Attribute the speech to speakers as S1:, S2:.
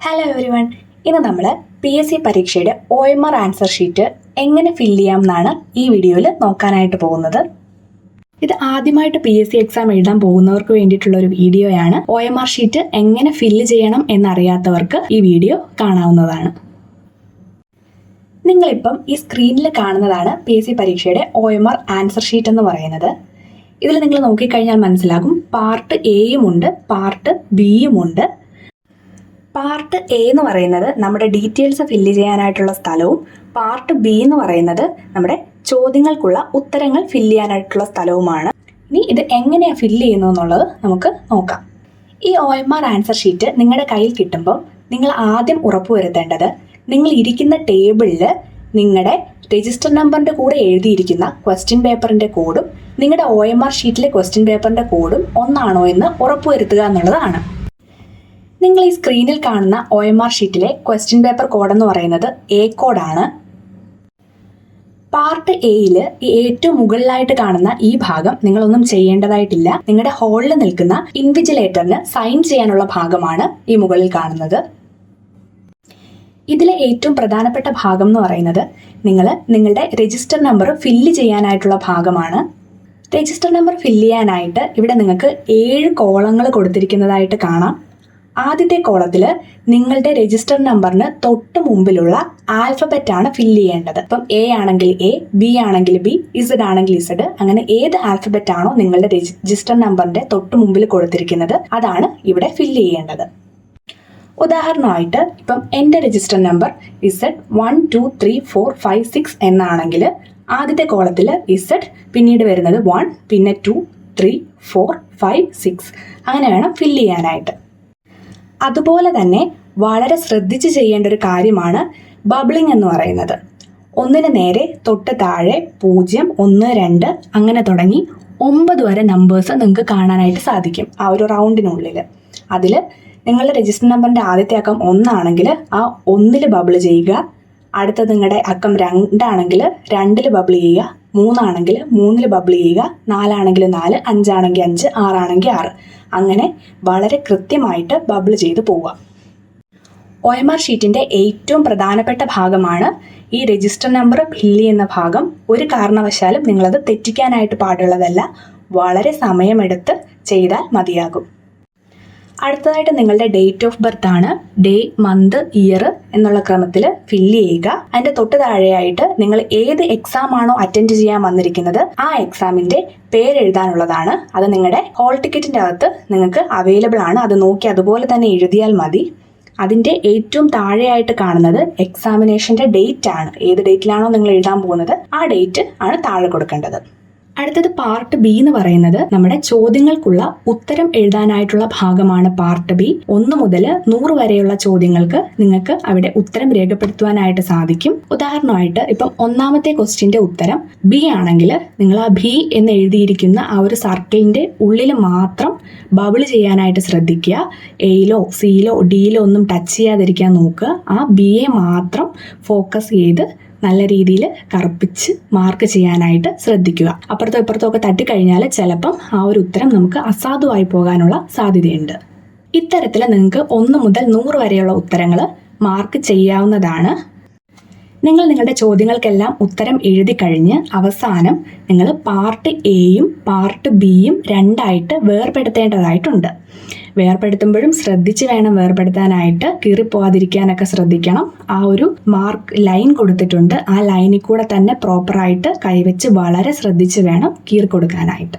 S1: Hello everyone, ഇന്ന് നമ്മൾ PSC പരീക്ഷയുടെ OMR ആൻസർ ഷീറ്റ് എങ്ങനെ ഫില്ല് ചെയ്യാം എന്നാണ് ഈ വീഡിയോയിൽ നോക്കാനായിട്ട് പോകുന്നത്. ഇത് ആദ്യമായിട്ട് PSC എക്സാം എഴുതാൻ പോകുന്നവർക്ക് വേണ്ടിയിട്ടുള്ള ഒരു വീഡിയോയാണ്. OMR ഷീറ്റ് എങ്ങനെ ഫില്ല് ചെയ്യണം എന്നറിയാത്തവർക്ക് ഈ വീഡിയോ കാണാവുന്നതാണ്. നിങ്ങളിപ്പം ഈ സ്ക്രീനിൽ കാണുന്നതാണ് PSC പരീക്ഷയുടെ OMR ആൻസർ ഷീറ്റ് എന്ന് പറയുന്നത്. ഇതിൽ നിങ്ങൾ നോക്കിക്കഴിഞ്ഞാൽ മനസ്സിലാകും, പാർട്ട് എയും ഉണ്ട്, പാർട്ട് ബിയും ഉണ്ട്. പാർട്ട് എ എന്ന് പറയുന്നത് നമ്മുടെ ഡീറ്റെയിൽസ് ഫില്ല് ചെയ്യാനായിട്ടുള്ള സ്ഥലവും, പാർട്ട് ബി എന്ന് പറയുന്നത് നമ്മുടെ ചോദ്യങ്ങൾക്കുള്ള ഉത്തരങ്ങൾ ഫില്ല് ചെയ്യാനായിട്ടുള്ള സ്ഥലവുമാണ്. ഇനി ഇത് എങ്ങനെയാണ് ഫില്ല് ചെയ്യുന്നു എന്നുള്ളത് നമുക്ക് നോക്കാം. ഈ OMR ആൻസർ ഷീറ്റ് നിങ്ങളുടെ കയ്യിൽ കിട്ടുമ്പോൾ നിങ്ങൾ ആദ്യം ഉറപ്പുവരുത്തേണ്ടത് നിങ്ങൾ ഇരിക്കുന്ന ടേബിളിൽ നിങ്ങളുടെ രജിസ്റ്റർ നമ്പറിൻ്റെ കൂടെ എഴുതിയിരിക്കുന്ന ക്വസ്റ്റ്യൻ പേപ്പറിൻ്റെ കോഡും നിങ്ങളുടെ OMR ഷീറ്റിലെ ക്വസ്റ്റ്യൻ പേപ്പറിൻ്റെ കോഡും ഒന്നാണോ എന്ന് ഉറപ്പുവരുത്തുക എന്നുള്ളതാണ്. നിങ്ങൾ ഈ സ്ക്രീനിൽ കാണുന്ന OMR ഷീറ്റിലെ ക്വസ്റ്റ്യൻ പേപ്പർ കോഡ് എന്ന് പറയുന്നത് A കോഡാണ്. പാർട്ട് എയിൽ ഈ ഏറ്റവും മുകളിലായിട്ട് കാണുന്ന ഈ ഭാഗം നിങ്ങളൊന്നും ചെയ്യേണ്ടതായിട്ടില്ല. നിങ്ങളുടെ ഹോളിൽ നിൽക്കുന്ന ഇൻവിജിലേറ്ററിന് സൈൻ ചെയ്യാനുള്ള ഭാഗമാണ് ഈ മുകളിൽ കാണുന്നത്. ഇതിലെ ഏറ്റവും പ്രധാനപ്പെട്ട ഭാഗം എന്ന് പറയുന്നത് നിങ്ങളുടെ രജിസ്റ്റർ നമ്പർ ഫില്ല് ചെയ്യാനായിട്ടുള്ള ഭാഗമാണ്. രജിസ്റ്റർ നമ്പർ ഫില്ല് ചെയ്യാനായിട്ട് ഇവിടെ നിങ്ങൾക്ക് 7 കോളങ്ങൾ കൊടുത്തിരിക്കുന്നതായിട്ട് കാണാം. ആദ്യത്തെ കോളത്തിൽ നിങ്ങളുടെ രജിസ്റ്റർ നമ്പറിന് തൊട്ട് മുമ്പിലുള്ള ആൽഫബറ്റ് ആണ് ഫില്ല് ചെയ്യേണ്ടത്. ഇപ്പം A ആണെങ്കിൽ A, B ആണെങ്കിൽ B, Z ആണെങ്കിൽ Z, അങ്ങനെ ഏത് ആൽഫബറ്റ് ആണോ നിങ്ങളുടെ രജിസ്റ്റർ നമ്പറിന്റെ തൊട്ട് മുമ്പിൽ കൊടുത്തിരിക്കുന്നത് അതാണ് ഇവിടെ ഫില്ല് ചെയ്യേണ്ടത്. ഉദാഹരണമായിട്ട് ഇപ്പം എൻ്റെ രജിസ്റ്റർ നമ്പർ Z123456 എന്നാണെങ്കിൽ ആദ്യത്തെ കോളത്തിൽ Z, പിന്നീട് വരുന്നത് 1, പിന്നെ 2, 3, 4, 5, 6 അങ്ങനെ വേണം ഫില്ല് ചെയ്യാനായിട്ട്. അതുപോലെ തന്നെ വളരെ ശ്രദ്ധിച്ച് ചെയ്യേണ്ട ഒരു കാര്യമാണ് ബബ്ലിംഗ് എന്ന് പറയുന്നത്. 1 നേരെ തൊട്ട് താഴെ 0, 1, 2 അങ്ങനെ തുടങ്ങി 9 വരെ നമ്പേഴ്സ് നിങ്ങൾക്ക് കാണാനായിട്ട് സാധിക്കും ആ ഒരു റൗണ്ടിനുള്ളിൽ. അതിൽ നിങ്ങളുടെ രജിസ്റ്റർ നമ്പറിൻ്റെ ആദ്യത്തെ അക്കം 1 ആണെങ്കിൽ ആ 1-ൽ ബബിൾ ചെയ്യുക. അടുത്തത് നിങ്ങളുടെ അക്കം 2 ആണെങ്കിൽ 2-ൽ ബബിൾ ചെയ്യുക, 3 ആണെങ്കിൽ 3-ൽ ബബിൾ ചെയ്യുക, 4 ആണെങ്കിൽ 4, 5 ആണെങ്കിൽ 5, 6 ആണെങ്കിൽ 6 അങ്ങനെ വളരെ കൃത്യമായിട്ട് ബബിൾ ചെയ്ത് പോവുക. OMR ഷീറ്റിൻ്റെ ഏറ്റവും പ്രധാനപ്പെട്ട ഭാഗമാണ് ഈ രജിസ്റ്റർ നമ്പർ ഫില്ല് ചെയ്യുന്ന ഭാഗം. ഒരു കാരണവശാലും നിങ്ങളത് തെറ്റിക്കാനായിട്ട് പാടുള്ളതല്ല. വളരെ സമയമെടുത്ത് ചെയ്താൽ മതിയാകും. അടുത്തതായിട്ട് നിങ്ങളുടെ ഡേറ്റ് ഓഫ് ബർത്ത് ആണ്. ഡേ, മന്ത്, ഇയർ എന്നുള്ള ക്രമത്തിൽ ഫില്ല് ചെയ്യുക. അതിൻ്റെ തൊട്ട് താഴെയായിട്ട് നിങ്ങൾ ഏത് എക്സാം ആണോ അറ്റൻഡ് ചെയ്യാൻ വന്നിരിക്കുന്നത് ആ എക്സാമിൻ്റെ പേരെഴുതാനുള്ളതാണ്. അത് നിങ്ങളുടെ ഹോൾ ടിക്കറ്റിൻ്റെ അകത്ത് നിങ്ങൾക്ക് അവൈലബിൾ ആണ്. അത് നോക്കി അതുപോലെ തന്നെ എഴുതിയാൽ മതി. അതിൻ്റെ ഏറ്റവും താഴെയായിട്ട് കാണുന്നത് എക്സാമിനേഷൻ്റെ ഡേറ്റ് ആണ്. ഏത് ഡേറ്റിലാണോ നിങ്ങൾ എഴുതാൻ പോകുന്നത് ആ ഡേറ്റ് ആണ് താഴെ കൊടുക്കേണ്ടത്. അടുത്തത് പാർട്ട് ബി എന്ന് പറയുന്നത് നമ്മുടെ ചോദ്യങ്ങൾക്കുള്ള ഉത്തരം എഴുതാനായിട്ടുള്ള ഭാഗമാണ് പാർട്ട് ബി. 1 മുതൽ 100 വരെയുള്ള ചോദ്യങ്ങൾക്ക് നിങ്ങൾക്ക് അവിടെ ഉത്തരം രേഖപ്പെടുത്തുവാനായിട്ട് സാധിക്കും. ഉദാഹരണമായിട്ട് ഇപ്പം 1ാമത്തെ ക്വസ്റ്റ്യൻ്റെ ഉത്തരം ബി ആണെങ്കിൽ നിങ്ങൾ ആ ബി എന്ന് എഴുതിയിരിക്കുന്ന ആ ഒരു സർക്കിളിൻ്റെ ഉള്ളിൽ മാത്രം ബബിൾ ചെയ്യാനായിട്ട് ശ്രദ്ധിക്കുക. എയിലോ സിയിലോ ഡിയിലോ ഒന്നും ടച്ച് ചെയ്യാതിരിക്കാൻ നോക്കുക. ആ ബിയെ മാത്രം ഫോക്കസ് ചെയ്ത് നല്ല രീതിയിൽ കറുപ്പിച്ച് മാർക്ക് ചെയ്യാനായിട്ട് ശ്രദ്ധിക്കുക. അപ്പുറത്തോ ഇപ്പുറത്തോ ഒക്കെ തട്ടിക്കഴിഞ്ഞാൽ ചിലപ്പം ആ ഒരു ഉത്തരം നമുക്ക് അസാധുവായി പോകാനുള്ള സാധ്യതയുണ്ട്. ഇത്തരത്തിൽ നിങ്ങൾക്ക് 1 മുതൽ 100 വരെയുള്ള ഉത്തരങ്ങൾ മാർക്ക് ചെയ്യാവുന്നതാണ്. നിങ്ങൾ നിങ്ങളുടെ ചോദ്യങ്ങൾക്കെല്ലാം ഉത്തരം എഴുതി കഴിഞ്ഞ് അവസാനം നിങ്ങൾ പാർട്ട് എയും പാർട്ട് ബിയും 2ആയിട്ട് വേർപെടുത്തേണ്ടതായിട്ടുണ്ട്. വേർപെടുത്തുമ്പോഴും ശ്രദ്ധിച്ച് വേണം വേർപെടുത്താനായിട്ട്. കീറിപ്പോവാതിരിക്കാനൊക്കെ ശ്രദ്ധിക്കണം. ആ ഒരു മാർക്ക് ലൈൻ കൊടുത്തിട്ടുണ്ട്. ആ ലൈനിൽ കൂടെ തന്നെ പ്രോപ്പറായിട്ട് കൈവച്ച് വളരെ ശ്രദ്ധിച്ച് വേണം കീറി കൊടുക്കാനായിട്ട്.